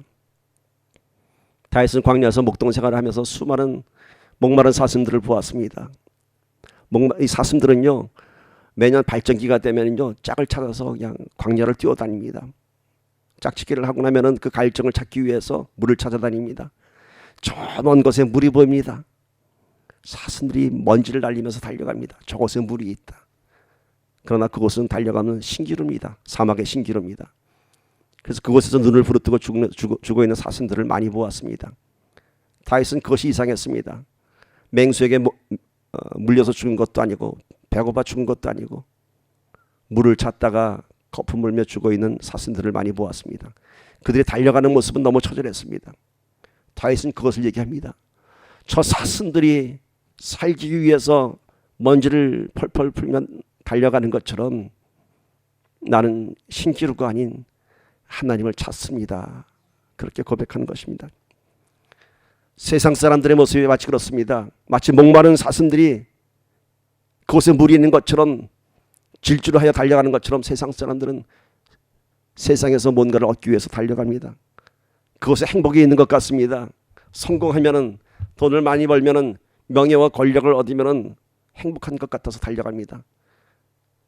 다윗은 광야에서 목동 생활을 하면서 수많은 목마른 사슴들을 보았습니다. 이 사슴들은요 매년 발정기가 되면요 짝을 찾아서 그냥 광야를 뛰어다닙니다. 짝짓기를 하고 나면은 그 갈증을 찾기 위해서 물을 찾아다닙니다. 저 먼 곳에 물이 보입니다. 사슴들이 먼지를 날리면서 달려갑니다. 저곳에 물이 있다. 그러나 그곳은 달려가면 신기루입니다. 사막의 신기루입니다. 그래서 그곳에서 눈을 부릅뜨고 죽어 있는 사슴들을 많이 보았습니다. 다윗은 그것이 이상했습니다. 맹수에게 물려서 죽은 것도 아니고 배고파 죽은 것도 아니고 물을 찾다가 거품 물며 죽어있는 사슴들을 많이 보았습니다. 그들이 달려가는 모습은 너무 처절했습니다. 다윗은 그것을 얘기합니다. 저 사슴들이 살기 위해서 먼지를 펄펄 풀며 달려가는 것처럼 나는 신기루가 아닌 하나님을 찾습니다. 그렇게 고백하는 것입니다. 세상 사람들의 모습이 마치 그렇습니다. 마치 목마른 사슴들이 그곳에 물이 있는 것처럼 질주를 하여 달려가는 것처럼 세상 사람들은 세상에서 뭔가를 얻기 위해서 달려갑니다. 그곳에 행복이 있는 것 같습니다. 성공하면은 돈을 많이 벌면은 명예와 권력을 얻으면은 행복한 것 같아서 달려갑니다.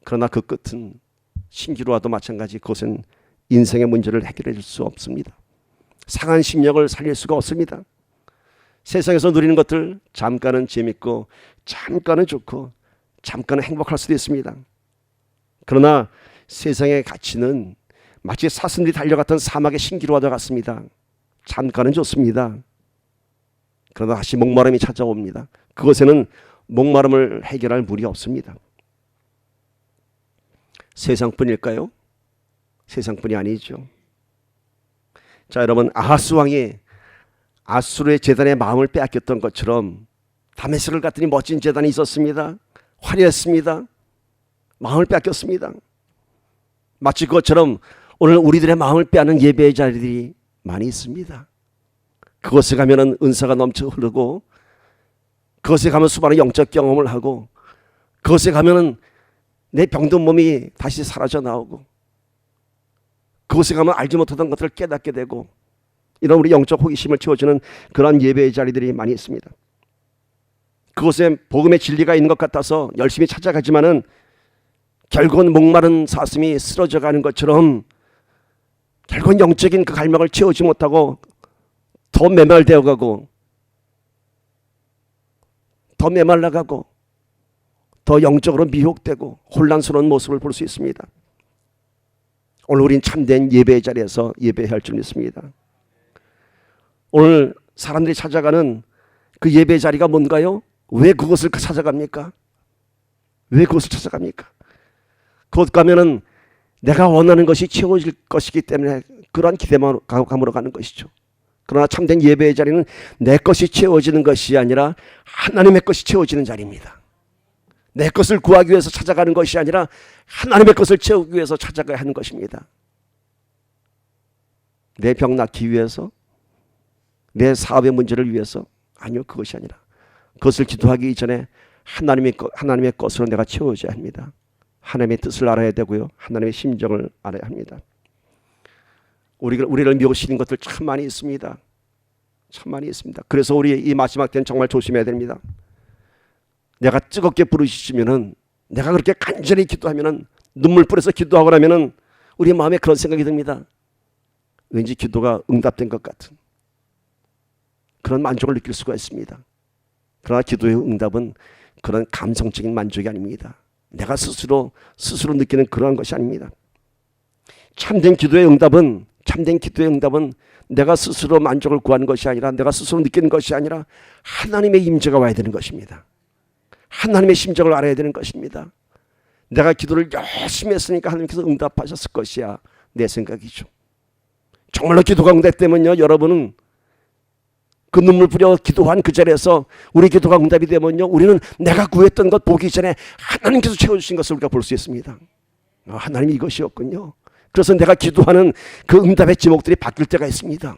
그러나 그 끝은 신기루와도 마찬가지 그것은 인생의 문제를 해결해 줄 수 없습니다. 상한 심령을 살릴 수가 없습니다. 세상에서 누리는 것들 잠깐은 재밌고 잠깐은 좋고 잠깐은 행복할 수도 있습니다. 그러나 세상의 가치는 마치 사슴들이 달려갔던 사막의 신기루와 같습니다. 잠깐은 좋습니다. 그러나 다시 목마름이 찾아옵니다. 그것에는 목마름을 해결할 물이 없습니다. 세상뿐일까요? 세상뿐이 아니죠. 자, 여러분, 아하스 왕이 아수르의 제단의 마음을 빼앗겼던 것처럼 다메섹을 갔더니 멋진 제단이 있었습니다. 화려했습니다. 마음을 빼앗겼습니다. 마치 그것처럼 오늘 우리들의 마음을 빼앗는 예배의 자리들이 많이 있습니다. 그곳에 가면은 은사가 넘쳐 흐르고 그것에 가면 수많은 영적 경험을 하고, 그것에 가면은 내 병든 몸이 다시 사라져 나오고, 그곳에 가면 알지 못하던 것들을 깨닫게 되고, 이런 우리 영적 호기심을 채워주는 그런 예배의 자리들이 많이 있습니다. 그곳에 복음의 진리가 있는 것 같아서 열심히 찾아가지만은 결국은 목마른 사슴이 쓰러져 가는 것처럼 결국은 영적인 그 갈망을 채우지 못하고 더 메말되어 가고, 더 메말라가고, 더 영적으로 미혹되고 혼란스러운 모습을 볼 수 있습니다. 오늘 우린 참된 예배의 자리에서 예배해야 할 줄 믿습니다. 오늘 사람들이 찾아가는 그 예배의 자리가 뭔가요? 왜 그것을 찾아갑니까? 왜 그것을 찾아갑니까? 그곳 가면은 내가 원하는 것이 채워질 것이기 때문에 그러한 기대감으로 가는 것이죠. 그러나 참된 예배의 자리는 내 것이 채워지는 것이 아니라 하나님의 것이 채워지는 자리입니다. 내 것을 구하기 위해서 찾아가는 것이 아니라 하나님의 것을 채우기 위해서 찾아가야 하는 것입니다. 내 병 낫기 위해서, 내 사업의 문제를 위해서, 아니요, 그것이 아니라 그것을 기도하기 이전에 하나님의 것으로 내가 채워져야 합니다. 하나님의 뜻을 알아야 되고요, 하나님의 심정을 알아야 합니다. 우리를 미혹시키는 것들 참 많이 있습니다. 참 많이 있습니다. 그래서 우리 이 마지막 때는 정말 조심해야 됩니다. 내가 뜨겁게 부르시면은, 내가 그렇게 간절히 기도하면은, 눈물 뿌려서 기도하고 나면은 우리 마음에 그런 생각이 듭니다. 왠지 기도가 응답된 것 같은 그런 만족을 느낄 수가 있습니다. 그러나 기도의 응답은 그런 감성적인 만족이 아닙니다. 내가 스스로 느끼는 그러한 것이 아닙니다. 참된 기도의 응답은 내가 스스로 만족을 구하는 것이 아니라, 내가 스스로 느끼는 것이 아니라 하나님의 임재가 와야 되는 것입니다. 하나님의 심정을 알아야 되는 것입니다. 내가 기도를 열심히 했으니까 하나님께서 응답하셨을 것이야, 내 생각이죠. 정말로 기도가 응답되면요, 여러분은 그 눈물 뿌려 기도한 그 자리에서 우리 기도가 응답이 되면요, 우리는 내가 구했던 것 보기 전에 하나님께서 채워주신 것을 우리가 볼 수 있습니다. 하나님이 이것이었군요. 그래서 내가 기도하는 그 응답의 제목들이 바뀔 때가 있습니다.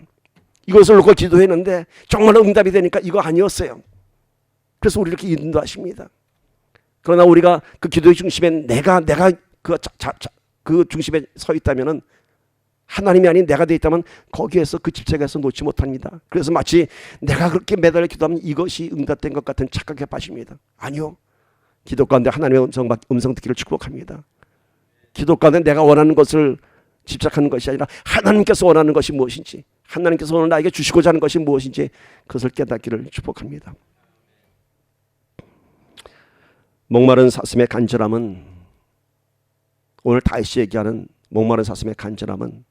이것을 놓고 기도했는데 정말로 응답이 되니까 이거 아니었어요. 그래서 우리 이렇게 인도하십니다. 그러나 우리가 그 기도의 중심에 내가 그 중심에 서 있다면은, 하나님이 아닌 내가 되어 있다면 거기에서 그 집착에서 놓지 못합니다. 그래서 마치 내가 그렇게 매달려 기도하면 이것이 응답된 것 같은 착각에 빠집니다. 아니요, 기도 가운데 하나님의 음성 듣기를 축복합니다. 기도 가운데 내가 원하는 것을 집착하는 것이 아니라 하나님께서 원하는 것이 무엇인지, 하나님께서 오늘 나에게 주시고자 하는 것이 무엇인지 그것을 깨닫기를 축복합니다. 목마른 사슴의 간절함은, 오늘 다윗이 얘기하는 목마른 사슴의 간절함은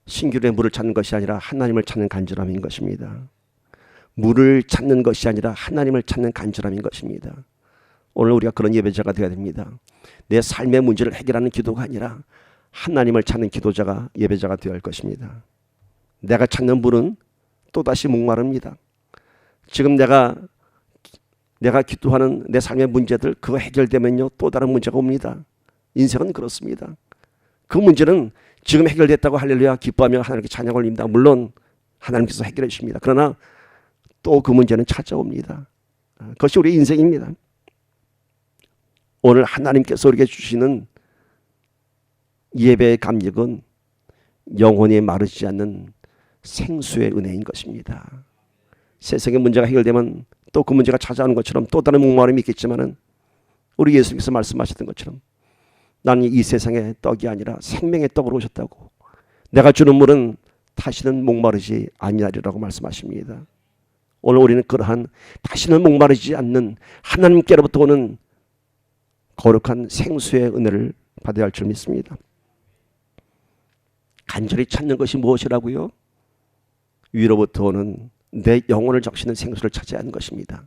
신기루의 물을 찾는 것이 아니라 하나님을 찾는 간절함인 것입니다. 물을 찾는 것이 아니라 하나님을 찾는 간절함인 것입니다. 오늘 우리가 그런 예배자가 되어야 됩니다. 내 삶의 문제를 해결하는 기도가 아니라 하나님을 찾는 기도자가, 예배자가 되어야 할 것입니다. 내가 찾는 물은 또다시 목마릅니다. 지금 내가 기도하는 내 삶의 문제들, 그거 해결되면요, 또 다른 문제가 옵니다. 인생은 그렇습니다. 그 문제는 지금 해결됐다고 할렐루야 기뻐하며 하나님께 찬양을 올립니다. 물론 하나님께서 해결해 주십니다. 그러나 또 그 문제는 찾아옵니다. 그것이 우리의 인생입니다. 오늘 하나님께서 우리에게 주시는 예배의 감격은 영혼이 마르지 않는 생수의 은혜인 것입니다. 세상의 문제가 해결되면 또 그 문제가 찾아오는 것처럼 또 다른 목마름이 있겠지만은, 우리 예수님께서 말씀하셨던 것처럼 나는 이 세상의 떡이 아니라 생명의 떡으로 오셨다고, 내가 주는 물은 다시는 목마르지 아니하리라고 말씀하십니다. 오늘 우리는 그러한 다시는 목마르지 않는 하나님께로부터 오는 거룩한 생수의 은혜를 받아야 할 줄 믿습니다. 간절히 찾는 것이 무엇이라고요? 위로부터 오는 내 영혼을 적시는 생수를 찾아야 하는 것입니다.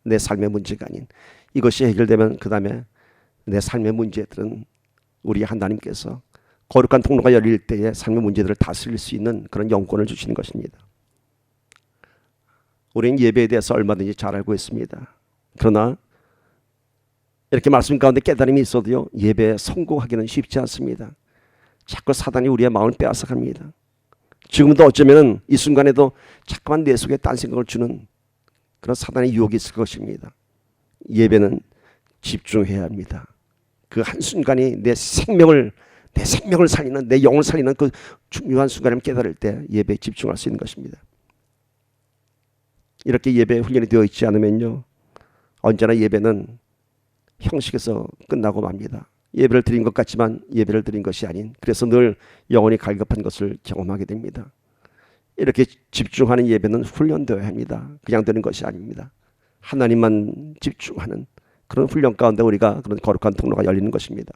내 삶의 문제가 아닌, 이것이 해결되면 그 다음에 내 삶의 문제들은 우리 하나님께서 거룩한 통로가 열릴 때에 삶의 문제들을 다스릴 수 있는 그런 영권을 주시는 것입니다. 우리는 예배에 대해서 얼마든지 잘 알고 있습니다. 그러나 이렇게 말씀 가운데 깨달음이 있어도요, 예배에 성공하기는 쉽지 않습니다. 자꾸 사단이 우리의 마음을 빼앗아갑니다. 지금도 어쩌면 이 순간에도 자꾸만 내 속에 딴 생각을 주는 그런 사단의 유혹이 있을 것입니다. 예배는 집중해야 합니다. 그 한순간이 내 생명을 살리는, 내 영을 살리는 그 중요한 순간을 깨달을 때 예배에 집중할 수 있는 것입니다. 이렇게 예배 훈련이 되어 있지 않으면요, 언제나 예배는 형식에서 끝나고 맙니다. 예배를 드린 것 같지만 예배를 드린 것이 아닌, 그래서 늘 영혼이 갈급한 것을 경험하게 됩니다. 이렇게 집중하는 예배는 훈련되어야 합니다. 그냥 되는 것이 아닙니다. 하나님만 집중하는 그런 훈련 가운데 우리가 그런 거룩한 통로가 열리는 것입니다.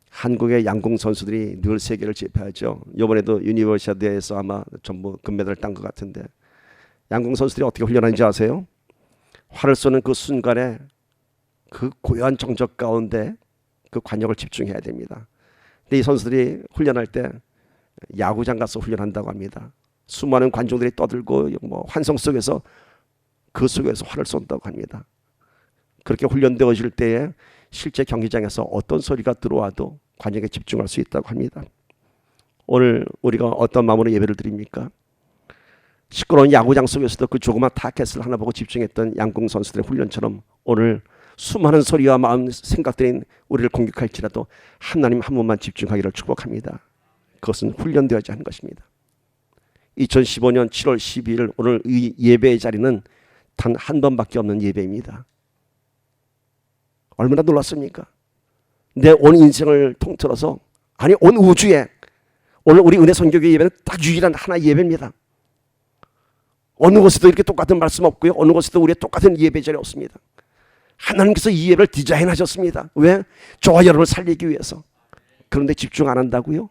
한국의 양궁 선수들이 늘 세계를 제패하죠. 이번에도 유니버시아드에서 아마 전부 금메달을 딴 것 같은데, 양궁 선수들이 어떻게 훈련하는지 아세요? 활을 쏘는 그 순간에 그 고요한 정적 가운데 그 관역을 집중해야 됩니다. 근데 이 선수들이 훈련할 때 야구장 가서 훈련한다고 합니다. 수많은 관중들이 떠들고 환성 속에서 그 속에서 활을 쏜다고 합니다. 그렇게 훈련되어질 때에 실제 경기장에서 어떤 소리가 들어와도 관역에 집중할 수 있다고 합니다. 오늘 우리가 어떤 마음으로 예배를 드립니까? 시끄러운 야구장 속에서도 그 조그만 타켓을 하나 보고 집중했던 양궁 선수들의 훈련처럼 오늘 수많은 소리와 마음 생각들이 우리를 공격할지라도 하나님 한 분만 집중하기를 축복합니다. 그것은 훈련되어야지 하는 것입니다. 2015년 7월 12일 오늘 이 예배의 자리는 단 한 번밖에 없는 예배입니다. 얼마나 놀랐습니까? 내 온 인생을 통틀어서, 아니 온 우주에 오늘 우리 은혜 선교회 예배는 딱 유일한 하나의 예배입니다. 어느 곳에도 이렇게 똑같은 말씀 없고요, 어느 곳에도 우리의 똑같은 예배 자리 없습니다. 하나님께서 이 예배를 디자인하셨습니다. 왜? 저와 여러분을 살리기 위해서. 그런데 집중 안 한다고요?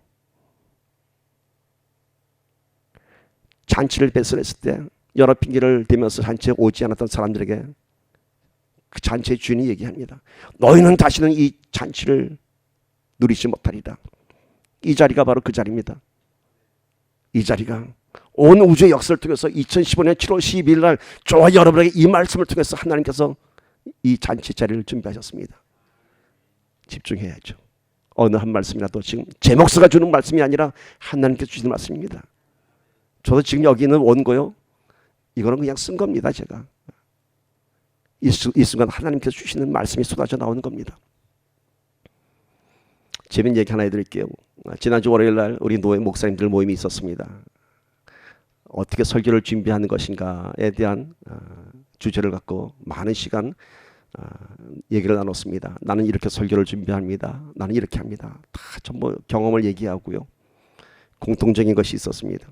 잔치를 배설했을 때 여러 핑계를 대면서 잔치에 오지 않았던 사람들에게 그 잔치의 주인이 얘기합니다. 너희는 다시는 이 잔치를 누리지 못하리라. 이 자리가 바로 그 자리입니다. 이 자리가 온 우주의 역사를 통해서 2015년 7월 12일 날 저와 여러분에게 이 말씀을 통해서 하나님께서 이 잔치 자리를 준비하셨습니다. 집중해야죠. 어느 한 말씀이라도 지금 제 목사가 주는 말씀이 아니라 하나님께서 주시는 말씀입니다. 저도 지금 여기 있는 원고요, 이거는 그냥 쓴 겁니다. 제가 이 순간 하나님께서 주시는 말씀이 쏟아져 나오는 겁니다. 재밌는 얘기 하나 해드릴게요. 지난주 월요일 날 우리 노예 목사님들 모임이 있었습니다. 어떻게 설교를 준비하는 것인가에 대한 주제를 갖고 많은 시간 얘기를 나눴습니다. 나는 이렇게 설교를 준비합니다. 나는 이렇게 합니다. 다 전부 경험을 얘기하고요. 공통적인 것이 있었습니다.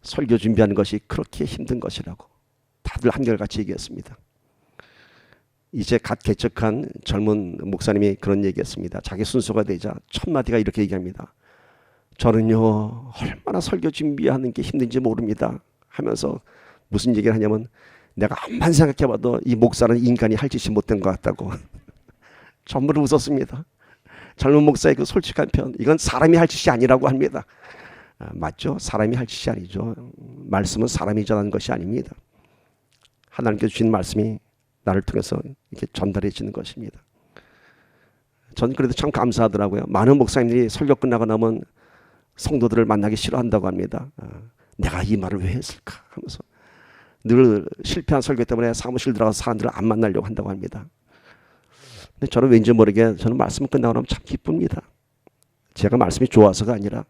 설교 준비하는 것이 그렇게 힘든 것이라고 다들 한결같이 얘기했습니다. 이제 갓 개척한 젊은 목사님이 그런 얘기했습니다. 자기 순서가 되자 첫 마디가 이렇게 얘기합니다. 저는요 얼마나 설교 준비하는 게 힘든지 모릅니다 하면서 무슨 얘기를 하냐면, 내가 암만 생각해봐도 이 목사는 인간이 할 짓이 못된 것 같다고. 전부 웃었습니다. 젊은 목사의 그 솔직한 편, 이건 사람이 할 짓이 아니라고 합니다. 맞죠? 사람이 할 짓이 아니죠. 말씀은 사람이 전하는 것이 아닙니다. 하나님께서 주신 말씀이 나를 통해서 이렇게 전달해지는 것입니다. 전 그래도 참 감사하더라고요. 많은 목사님들이 설교 끝나고 나면 성도들을 만나기 싫어한다고 합니다. 내가 이 말을 왜 했을까 하면서 늘 실패한 설교 때문에 사무실 들어가서 사람들을 안 만나려고 한다고 합니다. 근데 저는 왠지 모르게 저는 말씀 끝나고 나면 참 기쁩니다. 제가 말씀이 좋아서가 아니라,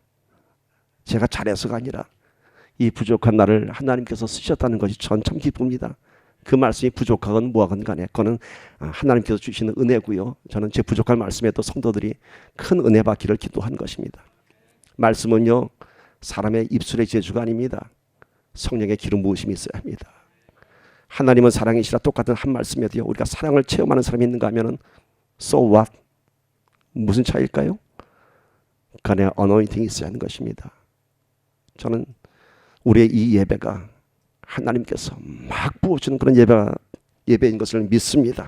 제가 잘해서가 아니라 이 부족한 나를 하나님께서 쓰셨다는 것이 전 참 기쁩니다. 그 말씀이 부족하건 뭐하건 간에 그거는 하나님께서 주시는 은혜고요. 저는 제 부족한 말씀에도 성도들이 큰 은혜 받기를 기도한 것입니다. 말씀은요 사람의 입술의 재주가 아닙니다. 성령의 기름 부으심이 있어야 합니다. 하나님은 사랑이시라 똑같은 한 말씀에도요 우리가 사랑을 체험하는 사람이 있는가 하면은 so what? 무슨 차이일까요? 그 안에 어노인팅이 있어야 하는 것입니다. 저는 우리의 이 예배가 하나님께서 막 부어주는 그런 예배인 것을 믿습니다.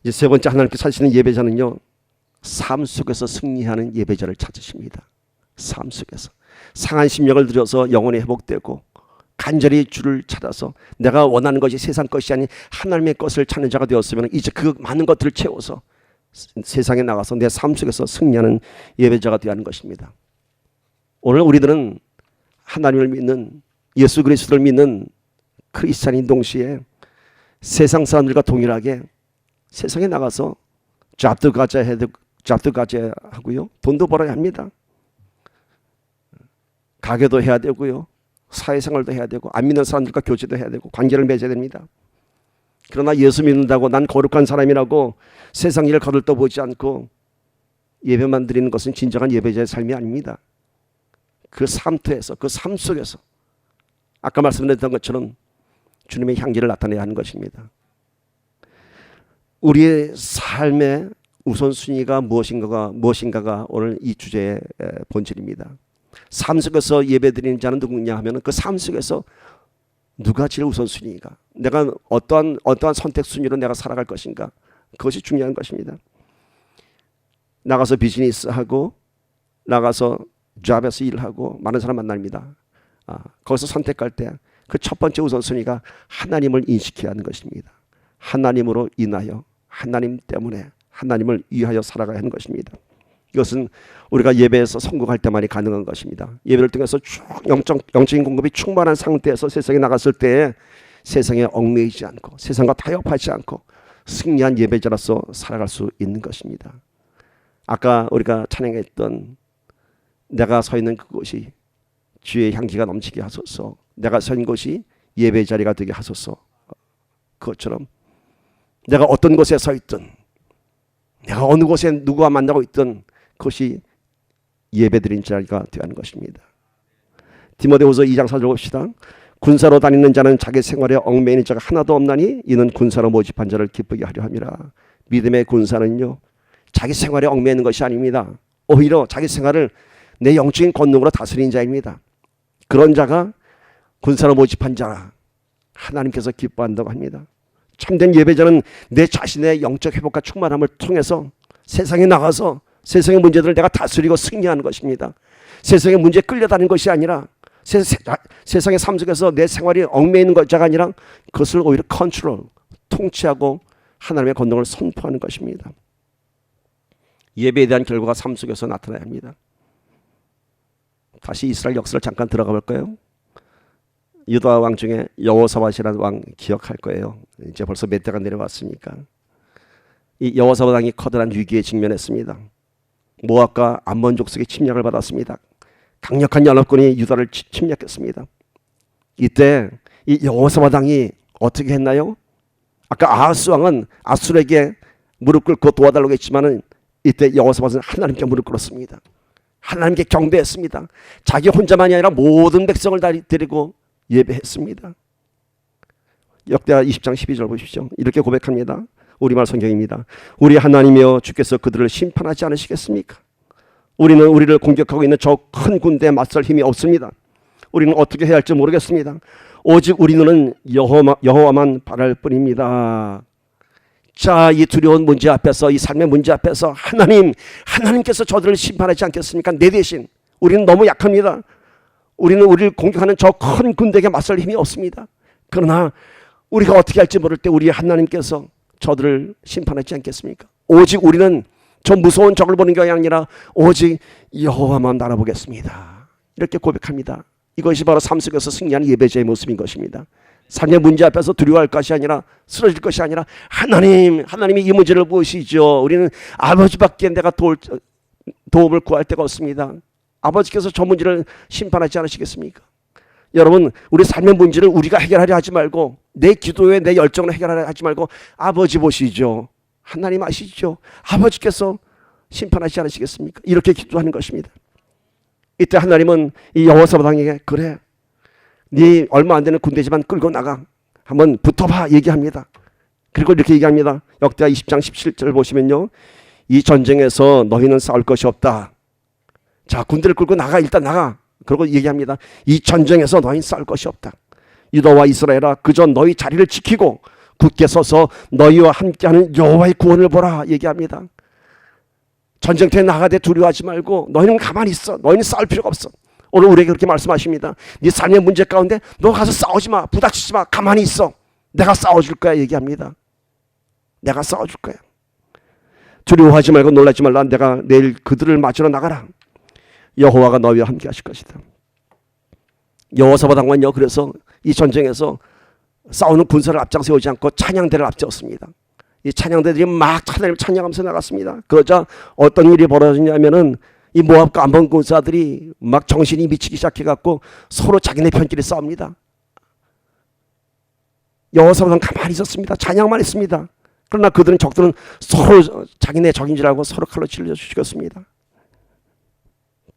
이제 세 번째 하나님께서 하시는 예배자는요 삶 속에서 승리하는 예배자를 찾으십니다. 삶 속에서 상한 심령을 들여서 영혼이 회복되고 간절히 주를 찾아서 내가 원하는 것이 세상 것이 아닌 하나님의 것을 찾는 자가 되었으면 이제 그 많은 것들을 채워서 세상에 나가서 내 삶 속에서 승리하는 예배자가 되어야 하는 것입니다. 오늘 우리들은 하나님을 믿는, 예수 그리스도를 믿는 크리스찬인 동시에 세상 사람들과 동일하게 세상에 나가서 잡도 가져야 하고요, 돈도 벌어야 합니다. 가게도 해야 되고요, 사회생활도 해야 되고, 안 믿는 사람들과 교제도 해야 되고, 관계를 맺어야 됩니다. 그러나 예수 믿는다고 난 거룩한 사람이라고 세상 일을 거들떠보지 않고 예배만 드리는 것은 진정한 예배자의 삶이 아닙니다. 그 삶터에서, 그 삶 속에서 아까 말씀드렸던 것처럼 주님의 향기를 나타내야 하는 것입니다. 우리의 삶의 우선순위가 무엇인가가 오늘 이 주제의 본질입니다. 삶 속에서 예배드리는 자는 누구냐 하면 그 삶 속에서 누가 제일 우선순위인가, 내가 어떠한 선택순위로 내가 살아갈 것인가, 그것이 중요한 것입니다. 나가서 비즈니스하고 나가서 잡에서 일하고 많은 사람 만납니다. 거기서 선택할 때 그 첫 번째 우선순위가 하나님을 인식해야 하는 것입니다. 하나님으로 인하여, 하나님 때문에, 하나님을 위하여 살아가야 하는 것입니다. 이것은 우리가 예배에서 성공할 때만이 가능한 것입니다. 예배를 통해서 쭉 영적인 공급이 충만한 상태에서 세상에 나갔을 때 세상에 얽매이지 않고 세상과 타협하지 않고 승리한 예배자로서 살아갈 수 있는 것입니다. 아까 우리가 찬양했던 내가 서 있는 그곳이 주의 향기가 넘치게 하소서, 내가 서 있는 곳이 예배 자리가 되게 하소서, 그것처럼 내가 어떤 곳에 서 있든, 내가 어느 곳에 누구와 만나고 있든 그것이 예배드린 자리가 되어야 하는 것입니다. 디모데후서 2장 4절 봅시다. 군사로 다니는 자는 자기 생활에 얽매이는 자가 하나도 없나니 이는 군사로 모집한 자를 기쁘게 하려 함이라. 믿음의 군사는요, 자기 생활에 얽매이는 것이 아닙니다. 오히려 자기 생활을 내 영적인 권능으로 다스리는 자입니다. 그런 자가 군사로 모집한 자라 하나님께서 기뻐한다고 합니다. 참된 예배자는 내 자신의 영적 회복과 충만함을 통해서 세상에 나가서 세상의 문제들을 내가 다스리고 승리하는 것입니다. 세상의 문제에 끌려다니는 것이 아니라 세상의 삶 속에서 내 생활이 얽매이는 자가 아니라 그것을 오히려 컨트롤, 통치하고 하나님의 권능을 선포하는 것입니다. 예배에 대한 결과가 삶 속에서 나타나야 합니다. 다시 이스라엘 역사를 잠깐 들어가 볼까요? 유다 왕 중에 여호사밧이라는 왕 기억할 거예요. 이제 벌써 몇 대가 내려왔으니까. 이 여호사밧 왕이 커다란 위기에 직면했습니다. 모압과 암몬 족속의 침략을 받았습니다. 강력한 연합군이 유다를 침략했습니다. 이때 이 여호사밧 왕이 어떻게 했나요? 아까 아하스 왕은 아수르에게 무릎 꿇고 도와달라고 했지만은 이때 여호사밧은 하나님께 무릎 꿇었습니다. 하나님께 경배했습니다. 자기 혼자만이 아니라 모든 백성을 다 데리고 예배했습니다. 역대하 20장 12절 보십시오. 이렇게 고백합니다. 우리말 성경입니다. 우리 하나님이여 주께서 그들을 심판하지 않으시겠습니까? 우리는 우리를 공격하고 있는 저 큰 군대에 맞설 힘이 없습니다. 우리는 어떻게 해야 할지 모르겠습니다. 오직 우리 눈은 여호와만 바랄 뿐입니다. 자, 이 두려운 문제 앞에서, 이 삶의 문제 앞에서 하나님께서 저들을 심판하지 않겠습니까? 내 대신 우리는 너무 약합니다. 우리는 우리를 공격하는 저 큰 군대에게 맞설 힘이 없습니다. 그러나 우리가 어떻게 할지 모를 때 우리 하나님께서 저들을 심판하지 않겠습니까? 오직 우리는 저 무서운 적을 보는 게 아니라 오직 여호와만 바라보겠습니다. 이렇게 고백합니다. 이것이 바로 삶 속에서 승리하는 예배자의 모습인 것입니다. 삶의 문제 앞에서 두려워할 것이 아니라, 쓰러질 것이 아니라 하나님이 이 문제를 보시죠. 우리는 아버지밖에 내가 도움을 구할 데가 없습니다. 아버지께서 저 문제를 심판하지 않으시겠습니까? 여러분, 우리 삶의 문제를 우리가 해결하려 하지 말고, 내 기도에 내 열정을 해결하려 하지 말고 아버지 보시죠. 하나님 아시죠? 아버지께서 심판하지 않으시겠습니까? 이렇게 기도하는 것입니다. 이때 하나님은 이 여호사밧 왕에게 그래, 네 얼마 안 되는 군대지만 끌고 나가, 한번 붙어봐 얘기합니다. 그리고 이렇게 얘기합니다. 역대하 20장 17절 보시면요, 이 전쟁에서 너희는 싸울 것이 없다. 자, 군대를 끌고 나가, 일단 나가. 그리고 얘기합니다. 이 전쟁에서 너희는 싸울 것이 없다. 유다와 이스라엘아, 그저 너희 자리를 지키고 굳게 서서 너희와 함께하는 여호와의 구원을 보라 얘기합니다. 전쟁터에 나가되 두려워하지 말고 너희는 가만히 있어. 너희는 싸울 필요가 없어. 오늘 우리에게 그렇게 말씀하십니다. 네 삶의 문제 가운데 너 가서 싸우지 마, 부닥치지 마, 가만히 있어. 내가 싸워줄 거야 얘기합니다. 내가 싸워줄 거야. 두려워하지 말고 놀라지 말라. 내가 내일 그들을 맞으러 나가라. 여호와가 너희와 함께 하실 것이다. 여호사밧 왕은요, 그래서 이 전쟁에서 싸우는 군사를 앞장세우지 않고 찬양대를 앞세웠습니다. 이 찬양대들이 막 하나님을 찬양하면서 나갔습니다. 그러자 어떤 일이 벌어졌냐면은 이 모압과 암몬 군사들이 막 정신이 미치기 시작해갖고 서로 자기네 편끼리 싸웁니다. 여호사밧은 가만히 있었습니다. 찬양만 했습니다. 그러나 그들은 적들은 서로 자기네 적인 줄 알고 서로 칼로 찔러 죽였습니다.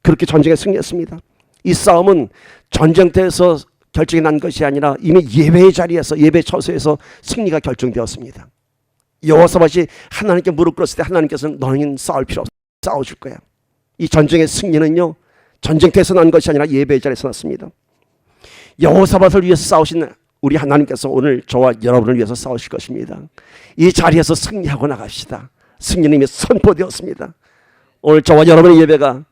그렇게 전쟁에 승리했습니다. 이 싸움은 전쟁터에서 결정이 난 것이 아니라 이미 예배의 자리에서, 예배 처소에서 승리가 결정되었습니다. 여호사밧이 하나님께 무릎 꿇었을 때 하나님께서는 너희는 싸울 필요 없어, 싸워줄 거야. 이 전쟁의 승리는요, 전쟁터에서 난 것이 아니라 예배의 자리에서 났습니다. 여호사밧을 위해서 싸우신 우리 하나님께서 오늘 저와 여러분을 위해서 싸우실 것입니다. 이 자리에서 승리하고 나갑시다. 승리는 이미 선포되었습니다. 오늘 저와 여러분의 예배가,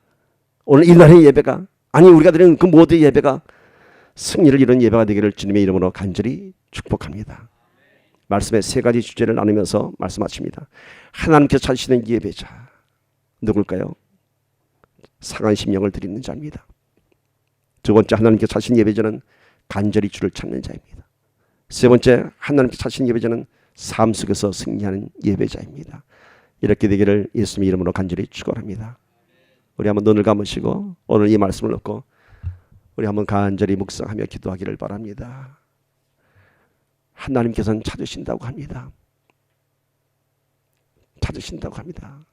오늘 이날의 예배가, 아니 우리가 드리는 그 모든 예배가 승리를 이룬 예배가 되기를 주님의 이름으로 간절히 축복합니다. 말씀의 세 가지 주제를 나누면서 말씀 마칩니다. 하나님께서 찾으시는 예배자 누굴까요? 상한 심령을 드리는 자입니다. 두 번째, 하나님께서 찾으신 예배자는 간절히 주를 찾는 자입니다. 세 번째, 하나님께서 찾으신 예배자는 삶 속에서 승리하는 예배자입니다. 이렇게 되기를 예수님의 이름으로 간절히 축원합니다. 우리 한번 눈을 감으시고 오늘 이 말씀을 놓고 우리 한번 간절히 묵상하며 기도하기를 바랍니다. 하나님께서는 찾으신다고 합니다. 찾으신다고 합니다.